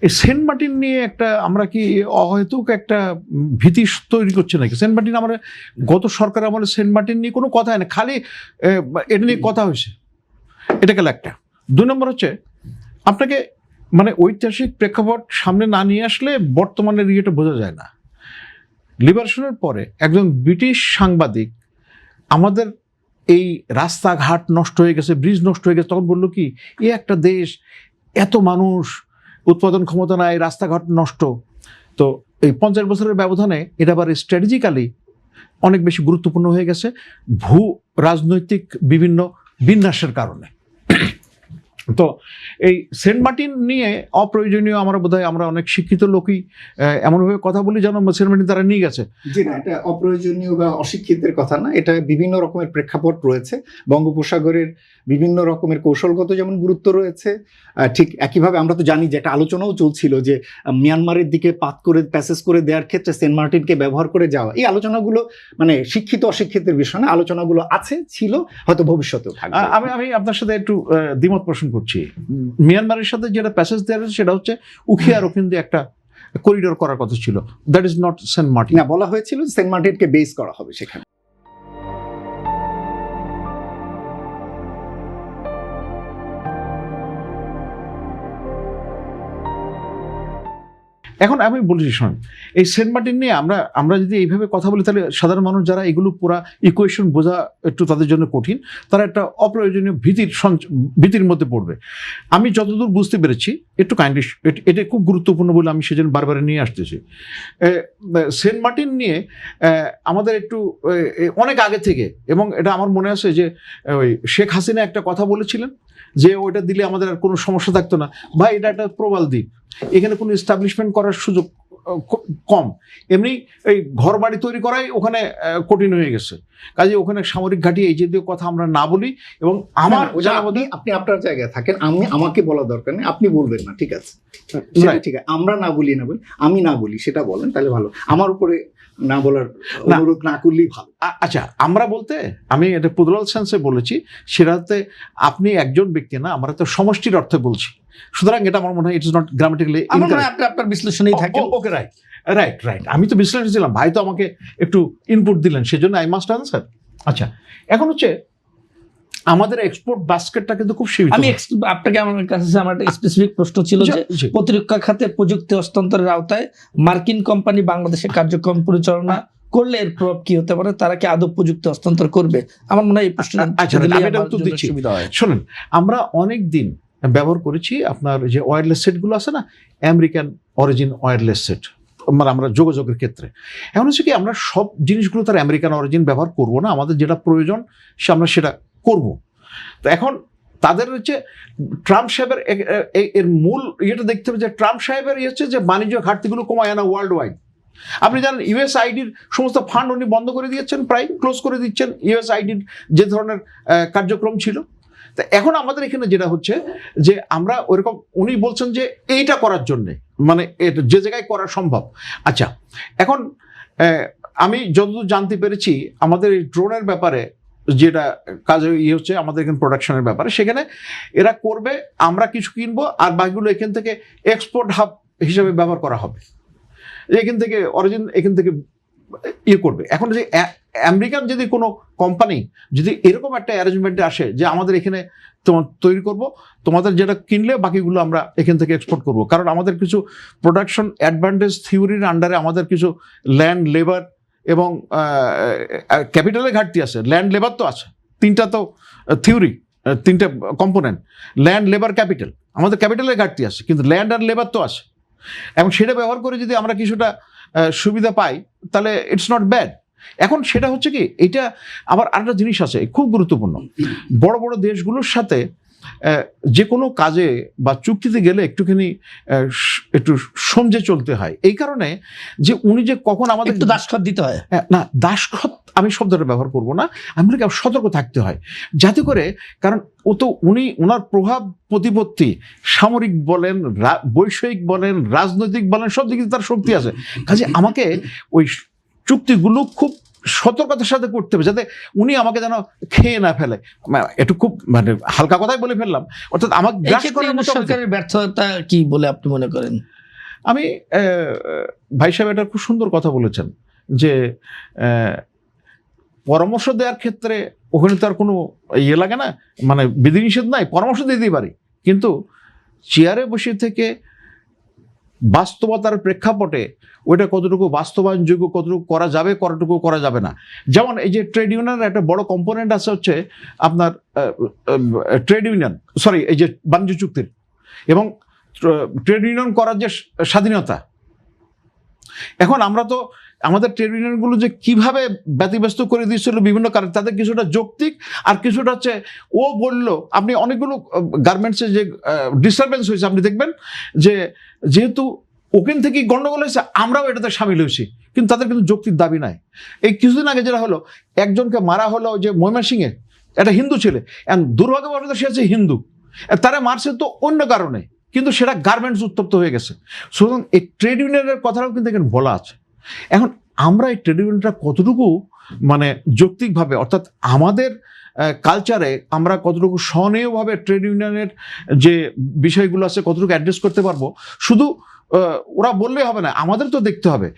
এই Saint Martin নিয়ে একটা আমরা কি অহেতুক একটা ভীতি তৈরি করছে নাকি? সেন্ট মার্টিন আমরা গত সরকার আমলে সেন্ট মার্টিন নিয়ে কোনো কথা হয় না, খালি এটা নিয়ে কথা হয়েছে, এটা গেল একটা। 2 নম্বর হচ্ছে আপনাকে মানে ঐতিহাসিক প্রেক্ষাপট সামনে না নিয়ে আসলে বর্তমানের ইয়েটা বোঝা যায় না। লিবারেশনের পরে একজন ব্রিটিশ সাংবাদিক আমাদের এই রাস্তাঘাট নষ্ট হয়ে গেছে, ব্রিজ নষ্ট হয়ে গেছে, তখন বললো কি এ একটা দেশ, এত মানুষ, উৎপাদন ক্ষমতা নাই, রাস্তাঘাট নষ্ট। তো এই 50 বছরের ব্যবধানে এটা আবার স্ট্র্যাটেজিক্যালি অনেক বেশি গুরুত্বপূর্ণ হয়ে গেছে ভূ রাজনৈতিক বিভিন্ন বিন্যাসের কারণে। তো এই সেন্ট মার্টিন নিয়ে অপ্রয়োজনীয় আমরা বোধহয় আমরা অনেক শিক্ষিত লোকই এমনভাবে কথা বলি যেন সেন্ট মার্টিন তারা নিয়ে গেছে। জি না, এটা অপ্রয়োজনীয় বা অশিক্ষিতের কথা না, এটা বিভিন্ন রকমের প্রেক্ষাপট রয়েছে। বঙ্গোপসাগরের বিভিন্ন রকমের কৌশলগত যেমন গুরুত্ব রয়েছে, ঠিক একইভাবে আমরা তো জানি যে একটা আলোচনাও চলছিল যে মিয়ানমারের দিকে প্যাসেজ করে দেওয়ার ক্ষেত্রে সেন্ট মার্টিনকে ব্যবহার করে যাওয়া। এই আলোচনাগুলো মানে শিক্ষিত অশিক্ষিতের বিষয় না, আলোচনাগুলো আছে, ছিল, হয়তো ভবিষ্যতেও থাকবে। আমি আপনার সাথে একটু দ্বিমত পোষণ করছি। মিয়ানমারের সাথে যেটা প্যাসেজ দেওয়া হয়েছে সেটা হচ্ছে উখিয়া রকিন্দে একটা করিডোর করার কথা ছিল, that is not Saint Martin. না, বলা হয়েছিল সেন্ট মার্টিনকে বেস করা হবে সেখানে। এখন আমি বলছি শোন, এই সেন্ট মার্টিন নিয়ে আমরা যদি এইভাবে কথা বলি তাহলে সাধারণ মানুষ যারা এগুলো পুরা ইকুয়েশন বোঝা একটু তাদের জন্য কঠিন, তারা একটা অপ্রয়োজনীয় ভীতির মধ্যে পড়বে। আমি যতদূর বুঝতে পেরেছি, একটু কাইন্ডলি, এটা খুব গুরুত্বপূর্ণ বলে আমি সেজন্য বারবার নিয়ে আসতেছি। সেন্ট মার্টিন নিয়ে আমাদের একটু অনেক আগে থেকে, এবং এটা আমার মনে আছে যে ওই শেখ হাসিনা একটা কথা বলেছিলেন যে ওইটা দিলে আমাদের আর কোনো সমস্যা থাকতো না। ভাই, এটা একটা প্রবাল দ্বীপ, এখানে কোনো এস্টাবলিশমেন্ট করার সুযোগ কম, এমনি এই ঘর বাড়ি তৈরি করাই ওখানে কঠিন হয়ে গেছে। কাজে ওখানে সামরিক ঘাঁটি এই জাতীয় কথা আমরা না বলি। এবং আমার আপনি আপনার জায়গায় থাকেন, আমাকে বলা দরকার নেই, আপনি বলবেন না, ঠিক আছে, ঠিক আছে, আমরা না বলি, আমি না বলি, সেটা বলেন তাহলে ভালো। আমার উপরে না বলার অনুরোধ না করলেই ভালো। আচ্ছা, আমরা বলতে আমি এটা পুদলাল সেন্সে বলেছি, সেটাতে আপনি একজন ব্যক্তি না, আমরা তো সমষ্টির অর্থে বলছি। সুতরাং এটা আমার মনে হয় it is not grammatically incorrect. আপনার বিশ্লেষণেই থাকে। ওকে, রাইট, আমি তো বিশ্লেষণ ছিলাম, ভাই তো আমাকে একটু ইনপুট দিলেন, সেজন্য আই মাস্ট আনসার। আচ্ছা, এখন হচ্ছে আমাদের এক্সপোর্ট বাস্কেটটা কিন্তু খুব সীমিত। আমি আপনাকে আমার কাছে আমার একটা স্পেসিফিক প্রশ্ন ছিল যে প্রতিরক্ষা খাতে প্রযুক্তি হস্তান্তরের আওতায় মার্কিন কোম্পানি বাংলাদেশে কার্যক্রম পরিচালনা করলে এর প্রভাব কি হতে পারে? তারা কি আদৌ প্রযুক্তি হস্তান্তর করবে? আমার মনে হয় এই প্রশ্নটা শোনেন, আমরা অনেক দিন ব্যবহার করেছি আপনার যে ওয়্যারলেস সেটগুলো আছে না, আমেরিকান অরিজিন ওয়্যারলেস সেট, মানে আমরা যোগাযোগের ক্ষেত্রে। এখন হচ্ছে কি, আমরা সব জিনিসগুলো তার আমেরিকান অরিজিন ব্যবহার করব না, আমাদের যেটা প্রয়োজন আমরা সেটা করব। তো এখন তাদের হচ্ছে ট্রাম্প সাহেবের এর মূল ইয়েটা দেখতে হবে যে ট্রাম্প সাহেবের হচ্ছে যে বাণিজ্য ঘাটতিগুলো কমায় আনা ওয়ার্ল্ড ওয়াইড। আপনি জানেন ইউএসআইডির সমস্ত ফান্ড উনি বন্ধ করে দিয়েছেন, প্রায় ক্লোজ করে দিচ্ছেন ইউএসআইডির যে ধরনের কার্যক্রম ছিল। তা এখন আমাদের এখানে যেটা হচ্ছে যে আমরা ওইরকম, উনি বলছেন যে এইটা করার জন্যে, মানে যে জায়গায় করা সম্ভব। আচ্ছা, এখন আমি যতদূর জানতে পেরেছি আমাদের এই ড্রোনের ব্যাপারে যেটা কাজে হচ্ছে আমাদের এখানে প্রোডাকশনের ব্যাপারে, সেখানে এরা করবে, আমরা কিছু কিনবো আর বাকিগুলো এখান থেকে এক্সপোর্ট হাব হিসাবে ব্যবহার করা হবে। এখান থেকে অরিজিন এখান থেকে করবে। এখন যে আমেরিকান যদি কোনো কোম্পানি যদি এরকম একটা অ্যারেঞ্জমেন্টে আসে যে আমাদের এখানে তোমার তৈরি করব, তোমাদের যেটা কিনলে বাকিগুলো আমরা এখান থেকে এক্সপোর্ট করব, কারণ আমাদের কিছু প্রোডাকশন অ্যাডভান্টেজ থিওরির আন্ডারে আমাদের কিছু ল্যান্ড, লেবার এবং ক্যাপিটালের ঘাটতি আছে। ল্যান্ড, লেবার তো আছে, তিনটা তো থিওরি, তিনটা কম্পোনেন্ট, ল্যান্ড, লেবার, ক্যাপিটাল। আমাদের ক্যাপিটালের ঘাটতি আছে, কিন্তু ল্যান্ড আর লেবার তো আছে, এবং সেটা ব্যবহার করে যদি আমরা কিছুটা সুবিধা পাই তাহলে ইটস নট ব্যাড। এখন সেটা হচ্ছে কি, এটা আবার আরেকটা জিনিস আছে খুব গুরুত্বপূর্ণ, বড় বড় দেশগুলোর সাথে যে কোনো কাজে বা চুক্তিতে গেলে একটু সমঝে চলতে হয়। এই কারণে যে উনি যে কখন আমাদের একটু দাসখত দিতে হয়, না দাসখত আমি শব্দটা ব্যবহার করব না, আমি সতর্ক থাকতে হয় যাতে করে, কারণ ওনার প্রভাব প্রতিপত্তি সামরিক বলেন, বৈষয়িক বলেন, রাজনৈতিক বলেন, সব দিকে তার শক্তি আছে। কাজে আমাকে ওই চুক্তিগুলো খুব সতর্কতার সাথে করতে হবে, যাতে উনি আমাকে যেন খেয়ে না ফেলে। একটু খুব মানে হালকা কথাই বলে ফেললাম, অর্থাৎ আমাকে গ্রাস করার মতো। সরকারের ব্যর্থতা কি বলে আপনি মনে করেন? আমি ভাই সাহেব এটা খুব সুন্দর কথা বলেছেন যে পরামর্শ দেওয়ার ক্ষেত্রে ওখানে তো আর কোনো ইয়ে লাগে না, মানে বিধিনিষেধ নাই, পরামর্শ দিতেই পারি, কিন্তু চেয়ারে বসে থেকে বাস্তবতার প্রেক্ষাপটে ওইটা কতটুকু বাস্তবায়নযোগ্য, কতটুকু করা যাবে, কতটুকু করা যাবে না। যেমন এই যে ট্রেড ইউনিয়নের একটা বড় কম্পোনেন্ট আছে হচ্ছে আপনার ট্রেড ইউনিয়ন, সরি এই যে বাণিজ্য চুক্তির এবং ট্রেড ইউনিয়ন করার যে স্বাধীনতা। এখন আমরা তো আমাদের ট্রেড ইউনিয়নগুলো যে কিভাবে ব্যতিব্যস্ত করে দিয়েছিল বিভিন্ন কারণে, তাদের কিছুটা যৌক্তিক আর কিছুটা হচ্ছে ও বললো। আপনি অনেকগুলো গার্মেন্টসে যে ডিস্টারবেন্স হয়েছে আপনি দেখবেন যে যেহেতু ওখান থেকেই গন্ডগোল হয়েছে, আমরাও এটাতে সামিল হয়েছি, কিন্তু তাদের কিন্তু যৌক্তিক দাবি নাই। এই কিছুদিন আগে যেটা হলো, একজনকে মারা হলো যে ময়মনসিংহে, একটা হিন্দু ছেলে, দুর্ভাগ্যবশত সে হচ্ছে হিন্দু, তারা মারছে তো অন্য কারণে, কিন্তু সেটা গার্মেন্টস উত্তপ্ত হয়ে গেছে। সুতরাং এই ট্রেড ইউনিয়নের কথাটাও কিন্তু এখানে বলা আছে। এখন আমরা এই ট্রেড ইউনিয়নটা কতটুকু মানে যৌক্তিকভাবে, অর্থাৎ আমাদের কালচারে আমরা কতটুকু স্বনীয়ভাবে ট্রেড ইউনিয়নের যে বিষয়গুলো আছে কতটুকু অ্যাড্রেস করতে পারবো, শুধু ওরা বললেই হবে না, আমাদের তো দেখতে হবে।